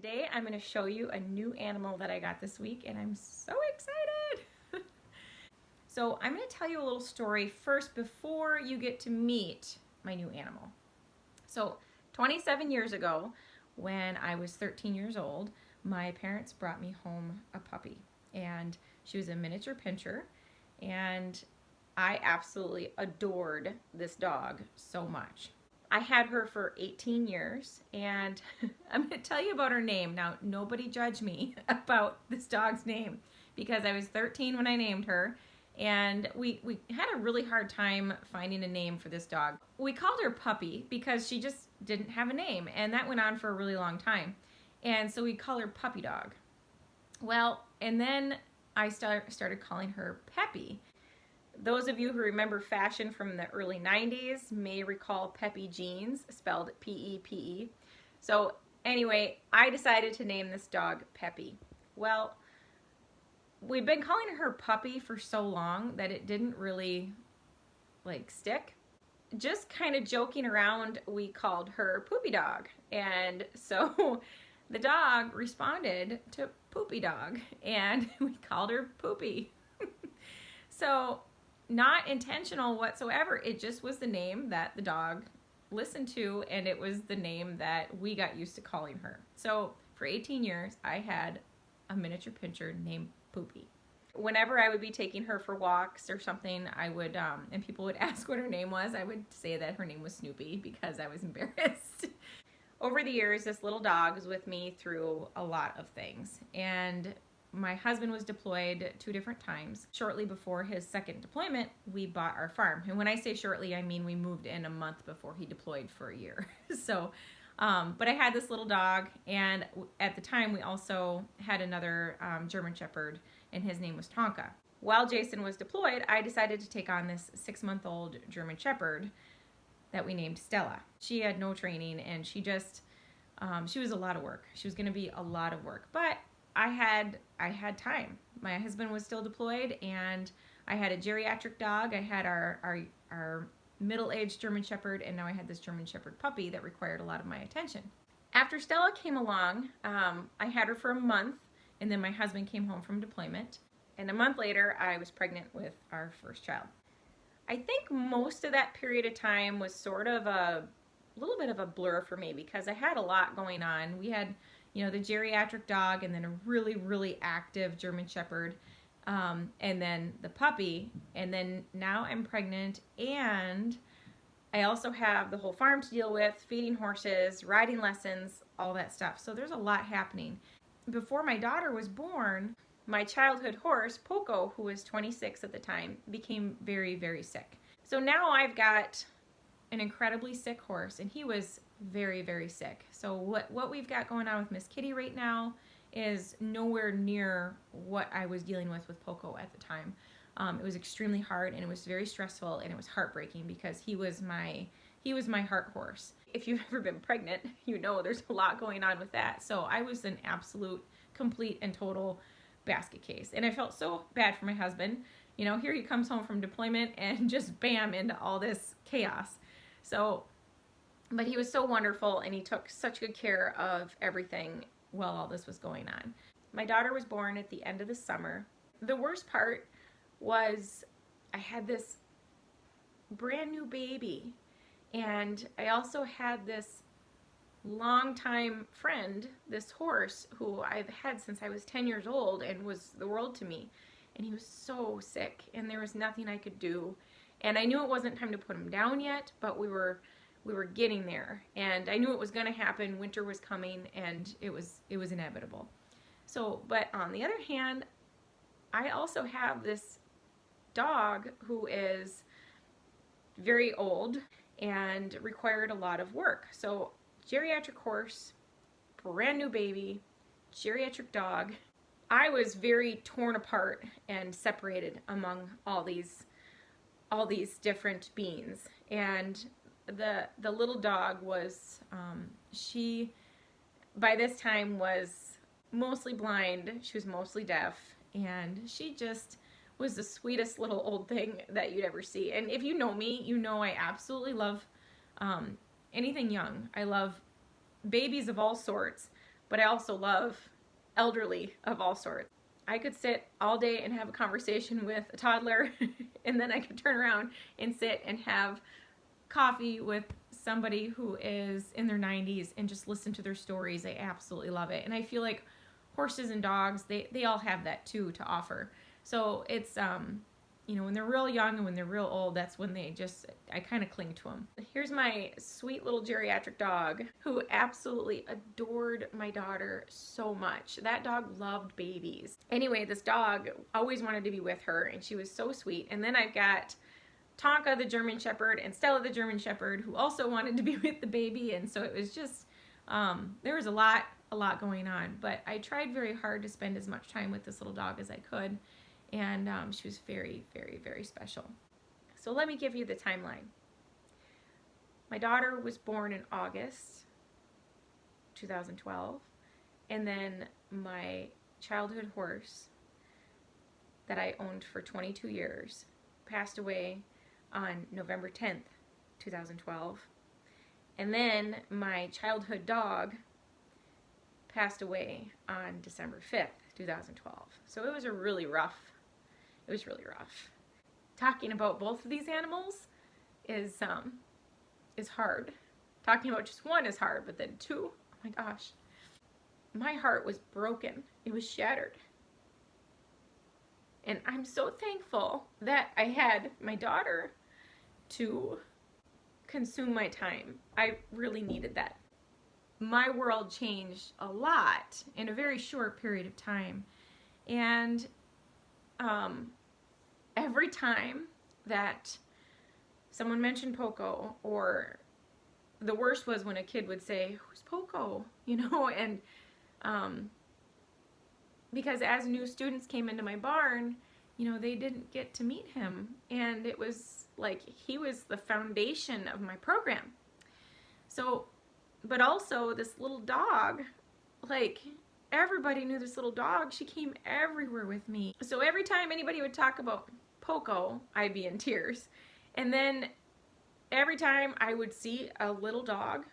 Today I'm going to show you a new animal that I got this week and I'm so excited. So I'm going to tell you a little story first before you get to meet my new animal. So 27 years ago, when I was 13 years old, my parents brought me home a puppy, and she was a miniature pinscher, and I absolutely adored this dog so much. I had her for 18 years, and I'm going to tell you about her name. Now, nobody judge me about this dog's name because I was 13 when I named her, and we had a really hard time finding a name for this dog. We called her Puppy because she just didn't have a name, and that went on for a really long time. And so we call her Puppy Dog. Well, and then I started calling her Peppy. Those of you who remember fashion from the early 90s may recall Peppy jeans, spelled P-E-P-E. So anyway, I decided to name this dog Peppy. Well, we've been calling her Puppy for so long that it didn't really stick. Just kind of joking around, we called her Poopy Dog. And so the dog responded to Poopy Dog, and we called her Poopy. So not intentional whatsoever. It just was the name that the dog listened to, and it was the name that we got used to calling her. So for 18 years, I had a miniature pinscher named Poopy. Whenever I would be taking her for walks or something, I would, and people would ask what her name was, I would say that her name was Snoopy because I was embarrassed. Over the years, this little dog was with me through a lot of things, and my husband was deployed 2 different times. Shortly before his second deployment, we bought our farm. And when I say shortly, I mean we moved in a month before he deployed for a year. So, but I had this little dog, and at the time we also had another German Shepherd, and his name was Tonka. While Jason was deployed, I decided to take on this 6-month-old German Shepherd that we named Stella. She had no training, and she was a lot of work. She was gonna be a lot of work, but I had time. My husband was still deployed, and I had a geriatric dog. I had our middle-aged German Shepherd, and now I had this German Shepherd puppy that required a lot of my attention. After Stella came along, I had her for a month, and then my husband came home from deployment, and a month later I was pregnant with our first child. I think most of that period of time was sort of a little bit of a blur for me because I had a lot going on. We had, the geriatric dog, and then a really, really active German Shepherd, and then the puppy, and then now I'm pregnant, and I also have the whole farm to deal with, feeding horses, riding lessons, all that stuff. So there's a lot happening. Before my daughter was born, my childhood horse, Poco, who was 26 at the time, became very, very sick. So now I've got an incredibly sick horse, and he was very, very sick. So what we've got going on with Miss Kitty right now is nowhere near what I was dealing with Poco at the time. It was extremely hard, and it was very stressful, and it was heartbreaking because he was my heart horse. If you've ever been pregnant, you know there's a lot going on with that. So I was an absolute, complete, and total basket case, and I felt so bad for my husband. Here he comes home from deployment and just bam into all this chaos. So, but he was so wonderful, and he took such good care of everything while all this was going on. My daughter was born at the end of the summer. The worst part was I had this brand new baby, and I also had this longtime friend, this horse, who I've had since I was 10 years old and was the world to me. And he was so sick, and there was nothing I could do. And I knew it wasn't time to put him down yet, but we were getting there, and I knew it was going to happen. Winter was coming, and it was inevitable. So, but on the other hand, I also have this dog who is very old and required a lot of work. So, geriatric horse, brand new baby, geriatric dog. I was very torn apart and separated among all these different beings, and the little dog was, she by this time was mostly blind, she was mostly deaf, and she just was the sweetest little old thing that you'd ever see. And if you know me, you know I absolutely love anything young. I love babies of all sorts, but I also love elderly of all sorts. I could sit all day and have a conversation with a toddler and then I could turn around and sit and have coffee with somebody who is in their 90s and just listen to their stories. I absolutely love it. And I feel like horses and dogs, they all have that too to offer. So it's, you know, when they're real young and when they're real old, that's when I kind of cling to them. Here's my sweet little geriatric dog who absolutely adored my daughter so much. That dog loved babies. Anyway, this dog always wanted to be with her and she was so sweet. And then I've got Tonka the German Shepherd and Stella the German Shepherd who also wanted to be with the baby, and so it was just there was a lot going on, but I tried very hard to spend as much time with this little dog as I could, and she was very, very, very special. So let me give you the timeline. My daughter was born in August 2012, and then my childhood horse that I owned for 22 years passed away on November 10th, 2012. And then my childhood dog passed away on December 5th, 2012. So it was really rough. Talking about both of these animals is hard. Talking about just one is hard, but then two, oh my gosh. My heart was broken. It was shattered. And I'm so thankful that I had my daughter to consume my time. I really needed that. My world changed a lot in a very short period of time. And every time that someone mentioned Poco, or the worst was when a kid would say, "Who's Poco?" You know, and because as new students came into my barn, you know, they didn't get to meet him. And it was like he was the foundation of my program. So, but also this little dog, like everybody knew this little dog. She came everywhere with me. So every time anybody would talk about Poco, I'd be in tears. And then every time I would see a little dog,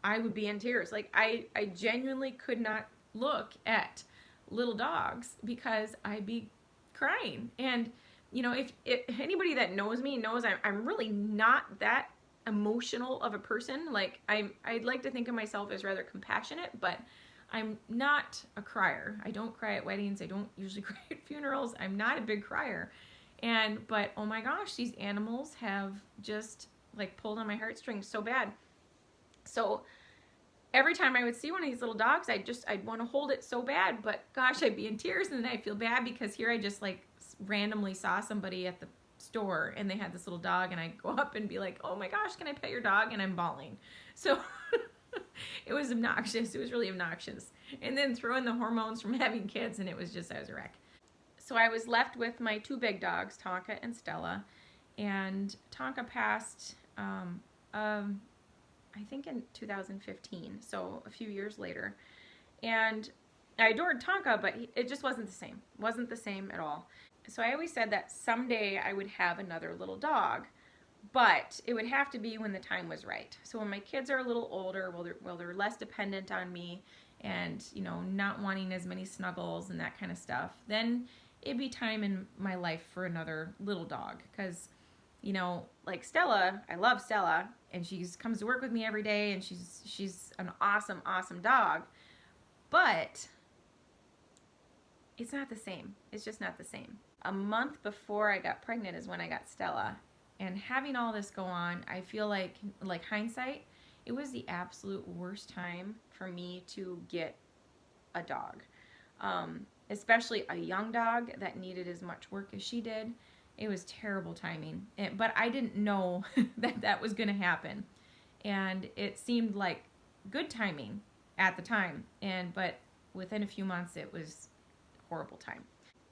I would be in tears. Like I genuinely could not look at little dogs because I'd be crying. And you know, if anybody that knows me knows I'm really not that emotional of a person. Like I'd like to think of myself as rather compassionate, but I'm not a crier. I don't cry at weddings. I don't usually cry at funerals. I'm not a big crier. But oh my gosh, these animals have just like pulled on my heartstrings so bad. So every time I would see one of these little dogs, I'd want to hold it so bad, but gosh, I'd be in tears, and then I'd feel bad because here I just like randomly saw somebody at the store and they had this little dog, and I'd go up and be like, "Oh my gosh, can I pet your dog?" And I'm bawling. So it was obnoxious. It was really obnoxious. And then throw in the hormones from having kids, and I was a wreck. So I was left with my two big dogs, Tonka and Stella, and Tonka passed I think in 2015, so a few years later. And I adored Tonka, but it just wasn't the same. Wasn't the same at all. So I always said that someday I would have another little dog, but it would have to be when the time was right. So when my kids are a little older, well, they're less dependent on me and, you know, not wanting as many snuggles and that kind of stuff, then it'd be time in my life for another little dog. Because, you know, like Stella, I love Stella, and she comes to work with me every day, and she's an awesome, awesome dog. But it's not the same. It's just not the same. A month before I got pregnant is when I got Stella. And having all this go on, I feel like hindsight, it was the absolute worst time for me to get a dog. Especially a young dog that needed as much work as she did. It was terrible timing. But I didn't know that was going to happen. And it seemed like good timing at the time. But within a few months, it was horrible time.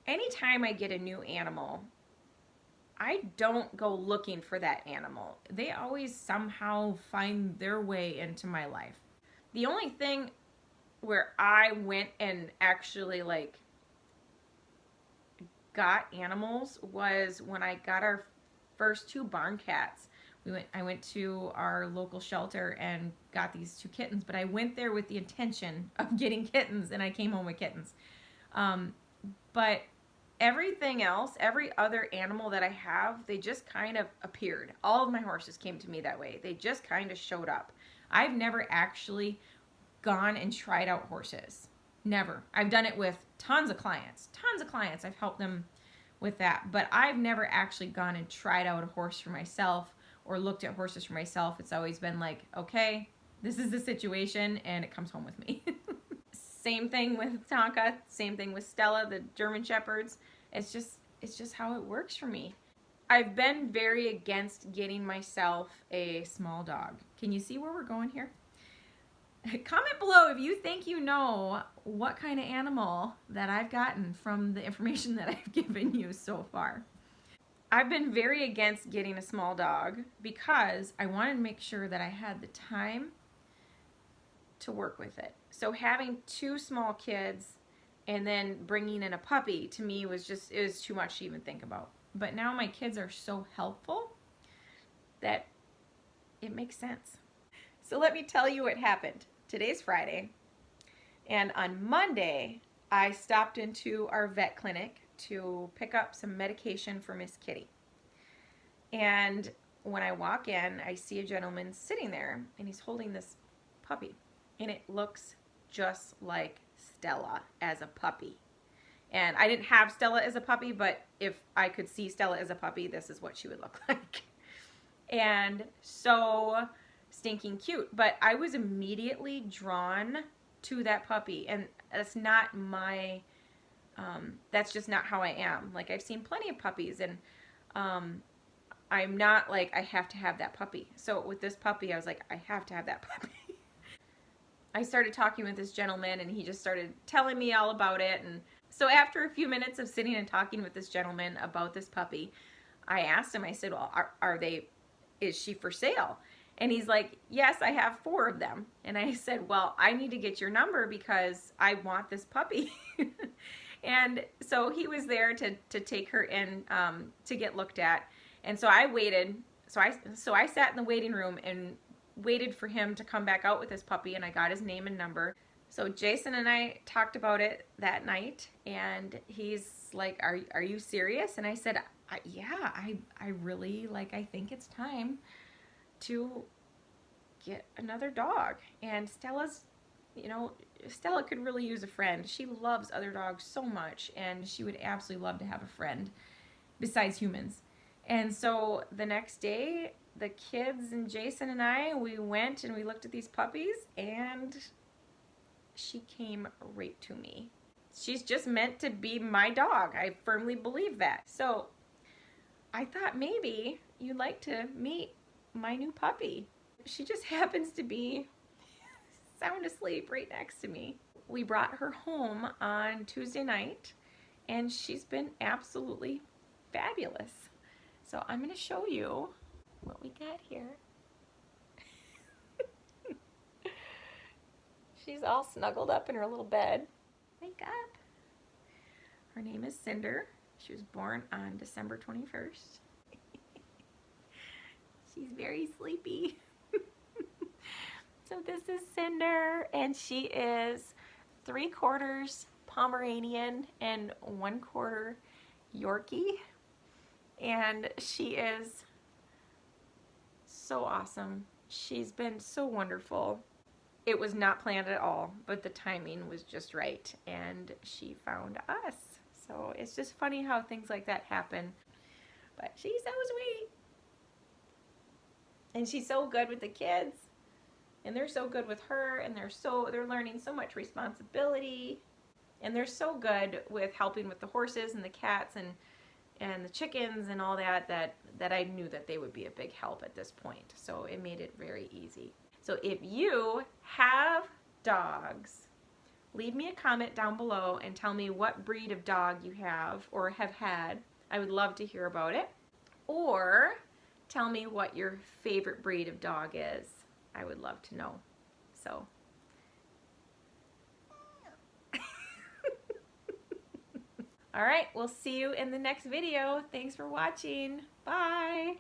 Anytime I get a new animal, I don't go looking for that animal. They always somehow find their way into my life. The only thing where I went and actually like got animals was when I got our first two barn cats. I went to our local shelter and got these 2 kittens, but I went there with the intention of getting kittens, and I came home with kittens. But everything else, every other animal that I have, they just kind of appeared. All of my horses came to me that way. They just kind of showed up. I've never actually gone and tried out horses. Never. I've done it with tons of clients. I've helped them with that. But I've never actually gone and tried out a horse for myself or looked at horses for myself. It's always been like, okay, this is the situation, and it comes home with me. Same thing with Tonka, same thing with Stella, the German Shepherds. It's just how it works for me. I've been very against getting myself a small dog. Can you see where we're going here? Comment below if you think you know what kind of animal that I've gotten from the information that I've given you so far. I've been very against getting a small dog because I wanted to make sure that I had the time to work with it. So having 2 small kids and then bringing in a puppy, to me, was just, it was too much to even think about. But now my kids are so helpful that it makes sense. So let me tell you what happened. Today's Friday, and on Monday, I stopped into our vet clinic to pick up some medication for Miss Kitty. And when I walk in, I see a gentleman sitting there, and he's holding this puppy. And it looks just like Stella as a puppy. And I didn't have Stella as a puppy, but if I could see Stella as a puppy, this is what she would look like. And so stinking cute. But I was immediately drawn to that puppy. And that's not my, that's just not how I am. Like, I've seen plenty of puppies, and I'm not like, I have to have that puppy. So with this puppy, I was like, I have to have that puppy. I started talking with this gentleman, and he just started telling me all about it. And so after a few minutes of sitting and talking with this gentleman about this puppy, I asked him, I said, well, is she for sale? And he's like, yes, I have 4 of them. And I said, well, I need to get your number because I want this puppy. And so he was there to take her in to get looked at. And so I waited. So I sat in the waiting room and waited for him to come back out with his puppy, and I got his name and number. So Jason and I talked about it that night, and he's like, are you serious? And I said, yeah, I really, like, I think it's time to get another dog. And Stella's, you know, Stella could really use a friend. She loves other dogs so much, and she would absolutely love to have a friend besides humans. And so the next day, the kids and Jason and I, we went and we looked at these puppies, and she came right to me. She's just meant to be my dog. I firmly believe that. So I thought maybe you'd like to meet my new puppy. She just happens to be sound asleep right next to me. We brought her home on Tuesday night, and she's been absolutely fabulous. So I'm going to show you what we got here. She's all snuggled up in her little bed. Wake up. Her name is Cinder. She was born on December 21st. She's very sleepy. So this is Cinder, and she is 3/4 Pomeranian and 1/4 Yorkie. And she is so awesome. She's been so wonderful. It was not planned at all, but the timing was just right, and she found us. So it's just funny how things like that happen. But she's so sweet. And she's so good with the kids, and they're so good with her, and they're learning so much responsibility, and they're so good with helping with the horses and the cats and the chickens and all that I knew that they would be a big help at this point. So it made it very easy. So if you have dogs, leave me a comment down below and tell me what breed of dog you have or have had. I would love to hear about it. Or tell me what your favorite breed of dog is. I would love to know. So all right, we'll see you in the next video. Thanks for watching. Bye.